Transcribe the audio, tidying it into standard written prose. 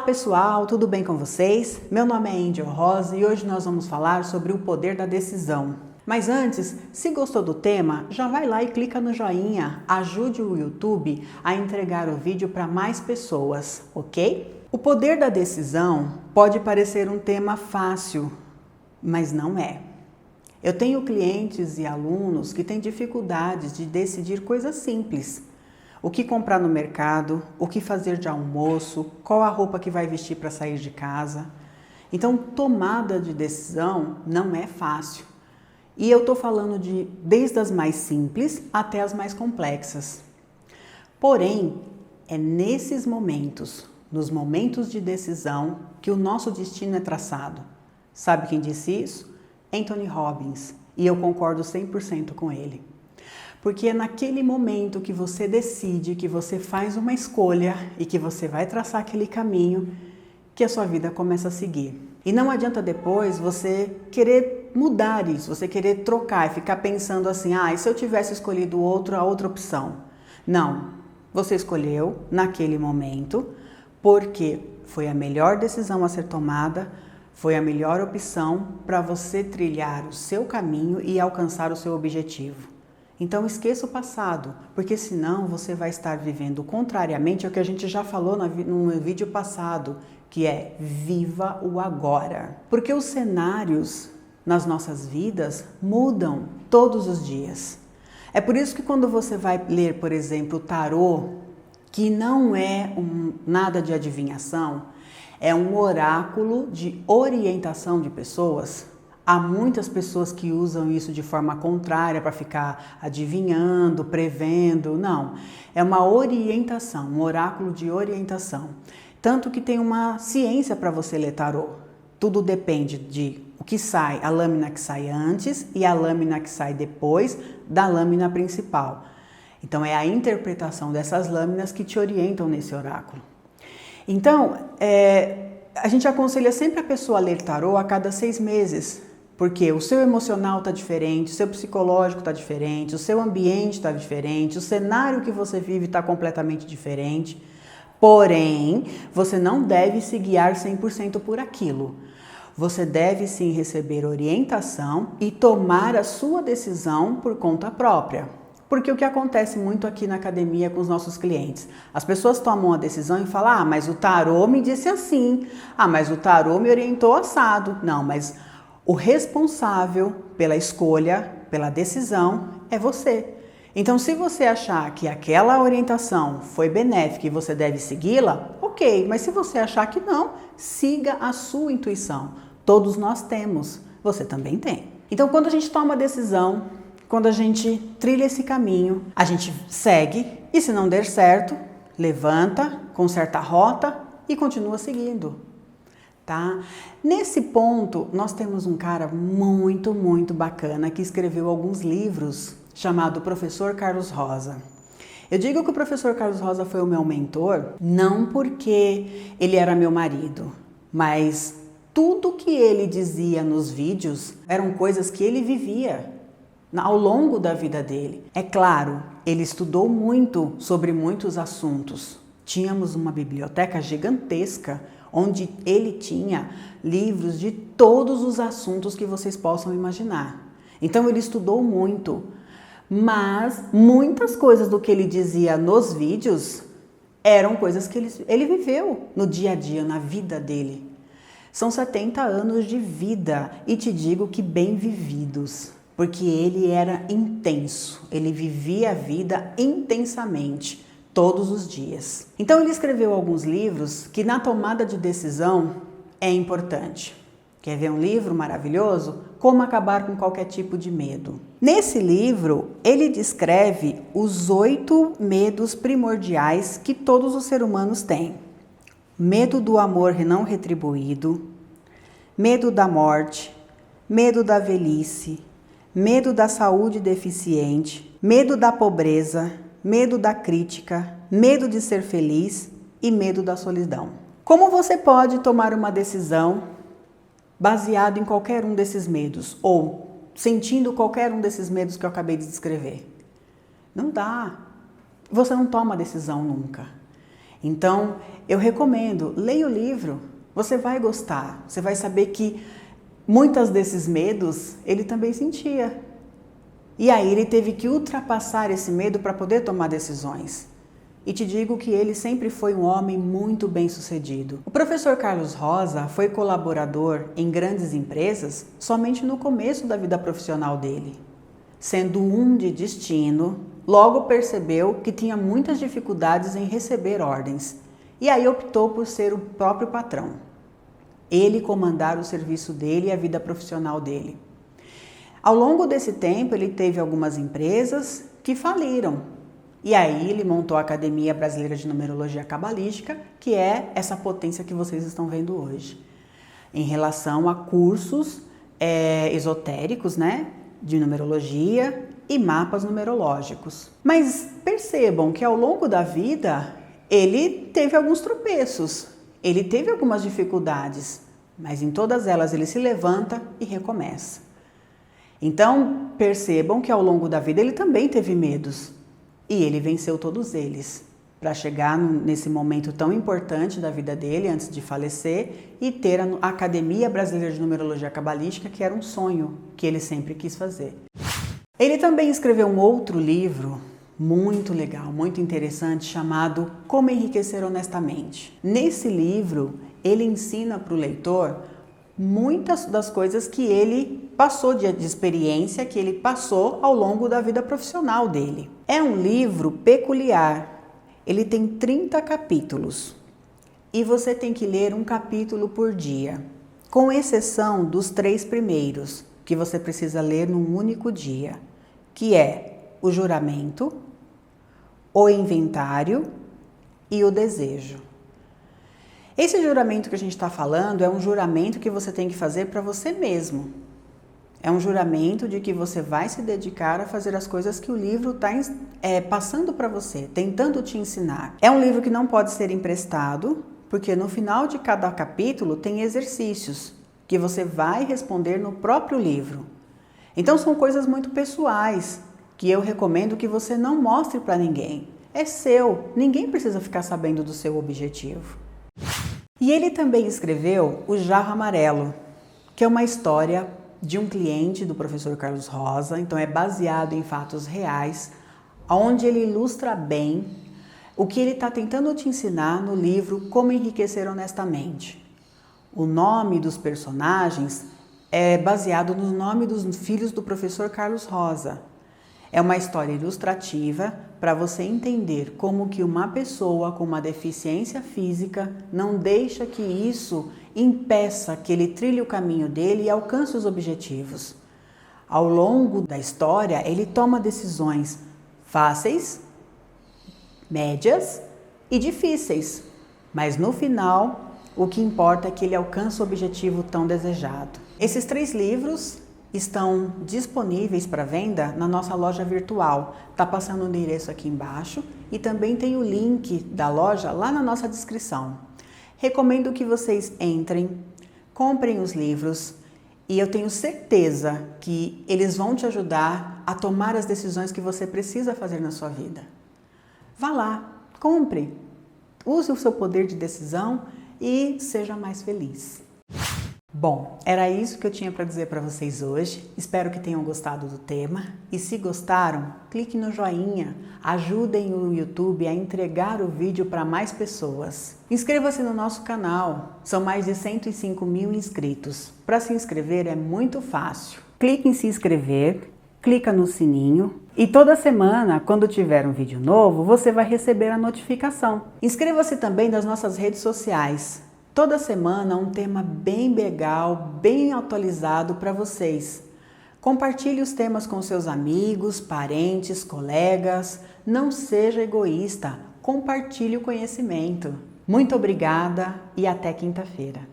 Olá pessoal, tudo bem com vocês? Meu nome é Angel Rosa e hoje nós vamos falar sobre o poder da decisão. Mas antes, se gostou do tema, já vai lá e clica no joinha, ajude o YouTube a entregar o vídeo para mais pessoas, ok? O poder da decisão pode parecer um tema fácil, mas não é. Eu tenho clientes e alunos que têm dificuldades de decidir coisas simples. O que comprar no mercado, o que fazer de almoço, qual a roupa que vai vestir para sair de casa. Então, tomada de decisão não é fácil. E eu estou falando desde as mais simples até as mais complexas. Porém, é nesses momentos, nos momentos de decisão, que o nosso destino é traçado. Sabe quem disse isso? Anthony Robbins. E eu concordo 100% com ele. Porque é naquele momento que você decide, que você faz uma escolha e que você vai traçar aquele caminho que a sua vida começa a seguir. E não adianta depois você querer mudar isso, você querer trocar e ficar pensando assim, e se eu tivesse escolhido a outra opção? Não, você escolheu naquele momento porque foi a melhor decisão a ser tomada, foi a melhor opção para você trilhar o seu caminho e alcançar o seu objetivo. Então esqueça o passado, porque senão você vai estar vivendo contrariamente ao que a gente já falou no vídeo passado, que é viva o agora. Porque os cenários nas nossas vidas mudam todos os dias. É por isso que quando você vai ler, por exemplo, o tarô, que não é nada de adivinhação, é um oráculo de orientação de pessoas. Há muitas pessoas que usam isso de forma contrária para ficar adivinhando, prevendo. Não, é uma orientação, um oráculo de orientação. Tanto que tem uma ciência para você ler tarô. Tudo depende de o que sai, a lâmina que sai antes e a lâmina que sai depois da lâmina principal. Então é a interpretação dessas lâminas que te orientam nesse oráculo. Então, a gente aconselha sempre a pessoa a ler tarô a cada 6 meses. Porque o seu emocional está diferente, o seu psicológico está diferente, o seu ambiente está diferente, o cenário que você vive está completamente diferente. Porém, você não deve se guiar 100% por aquilo. Você deve sim receber orientação e tomar a sua decisão por conta própria. Porque o que acontece muito aqui na academia com os nossos clientes? As pessoas tomam a decisão e falam, mas o tarô me disse assim, mas o tarô me orientou assado. Não, mas o responsável pela escolha, pela decisão, é você. Então, se você achar que aquela orientação foi benéfica e você deve segui-la, ok. Mas se você achar que não, siga a sua intuição. Todos nós temos, você também tem. Então, quando a gente toma a decisão, quando a gente trilha esse caminho, a gente segue e se não der certo, levanta, conserta a rota e continua seguindo. Tá? Nesse ponto, nós temos um cara muito bacana que escreveu alguns livros, chamado Professor Carlos Rosa. Eu digo que o Professor Carlos Rosa foi o meu mentor, não porque ele era meu marido, mas tudo que ele dizia nos vídeos eram coisas que ele vivia ao longo da vida dele. É claro, ele estudou muito sobre muitos assuntos. Tínhamos uma biblioteca gigantesca, onde ele tinha livros de todos os assuntos que vocês possam imaginar. Então ele estudou muito, mas muitas coisas do que ele dizia nos vídeos eram coisas que ele viveu no dia a dia, na vida dele. São 70 anos de vida e te digo que bem vividos, porque ele era intenso, ele vivia a vida intensamente. Todos os dias. Então ele escreveu alguns livros que na tomada de decisão é importante. Quer ver um livro maravilhoso? Como acabar com qualquer tipo de medo. Nesse livro, ele descreve os 8 medos primordiais que todos os seres humanos têm. Medo do amor não retribuído, medo da morte, medo da velhice, medo da saúde deficiente, medo da pobreza, medo da crítica, medo de ser feliz e medo da solidão. Como você pode tomar uma decisão baseado em qualquer um desses medos ou sentindo qualquer um desses medos que eu acabei de descrever? Não dá. Você não toma decisão nunca. Então, eu recomendo, leia o livro, você vai gostar, você vai saber que muitos desses medos ele também sentia. E aí ele teve que ultrapassar esse medo para poder tomar decisões. E te digo que ele sempre foi um homem muito bem-sucedido. O professor Carlos Rosa foi colaborador em grandes empresas somente no começo da vida profissional dele. Sendo um de destino, logo percebeu que tinha muitas dificuldades em receber ordens e aí optou por ser o próprio patrão. Ele comandar o serviço dele e a vida profissional dele. Ao longo desse tempo, ele teve algumas empresas que faliram. E aí ele montou a Academia Brasileira de Numerologia Cabalística, que é essa potência que vocês estão vendo hoje. Em relação a cursos esotéricos, né? De numerologia e mapas numerológicos. Mas percebam que ao longo da vida, ele teve alguns tropeços, ele teve algumas dificuldades, mas em todas elas ele se levanta e recomeça. Então, percebam que ao longo da vida ele também teve medos e ele venceu todos eles para chegar nesse momento tão importante da vida dele antes de falecer e ter a Academia Brasileira de Numerologia Cabalística, que era um sonho que ele sempre quis fazer. Ele também escreveu um outro livro muito legal, muito interessante, chamado Como Enriquecer Honestamente. Nesse livro, ele ensina para o leitor muitas das coisas que ele passou de experiência, que ele passou ao longo da vida profissional dele. É um livro peculiar, ele tem 30 capítulos e você tem que ler um capítulo por dia, com exceção dos 3 primeiros, que você precisa ler num único dia, que é o juramento, o inventário e o desejo. Esse juramento que a gente está falando é um juramento que você tem que fazer para você mesmo. É um juramento de que você vai se dedicar a fazer as coisas que o livro está passando para você, tentando te ensinar. É um livro que não pode ser emprestado, porque no final de cada capítulo tem exercícios que você vai responder no próprio livro. Então são coisas muito pessoais, que eu recomendo que você não mostre para ninguém. É seu, ninguém precisa ficar sabendo do seu objetivo. E ele também escreveu O Jarro Amarelo, que é uma história de um cliente do professor Carlos Rosa, então é baseado em fatos reais, onde ele ilustra bem o que ele está tentando te ensinar no livro Como Enriquecer Honestamente. O nome dos personagens é baseado no nome dos filhos do professor Carlos Rosa. É uma história ilustrativa para você entender como que uma pessoa com uma deficiência física não deixa que isso impeça que ele trilhe o caminho dele e alcance os objetivos. Ao longo da história, ele toma decisões fáceis, médias e difíceis, mas no final, o que importa é que ele alcance o objetivo tão desejado. Esses 3 livros estão disponíveis para venda na nossa loja virtual. Tá passando o endereço aqui embaixo e também tem o link da loja lá na nossa descrição. Recomendo que vocês entrem, comprem os livros e eu tenho certeza que eles vão te ajudar a tomar as decisões que você precisa fazer na sua vida. Vá lá, compre, use o seu poder de decisão e seja mais feliz. Bom, era isso que eu tinha para dizer para vocês hoje. Espero que tenham gostado do tema. E se gostaram, clique no joinha. Ajudem o YouTube a entregar o vídeo para mais pessoas. Inscreva-se no nosso canal. São mais de 105 mil inscritos. Para se inscrever é muito fácil. Clique em se inscrever, clica no sininho e toda semana, quando tiver um vídeo novo, você vai receber a notificação. Inscreva-se também nas nossas redes sociais. Toda semana um tema bem legal, bem atualizado para vocês. Compartilhe os temas com seus amigos, parentes, colegas. Não seja egoísta, compartilhe o conhecimento. Muito obrigada e até quinta-feira.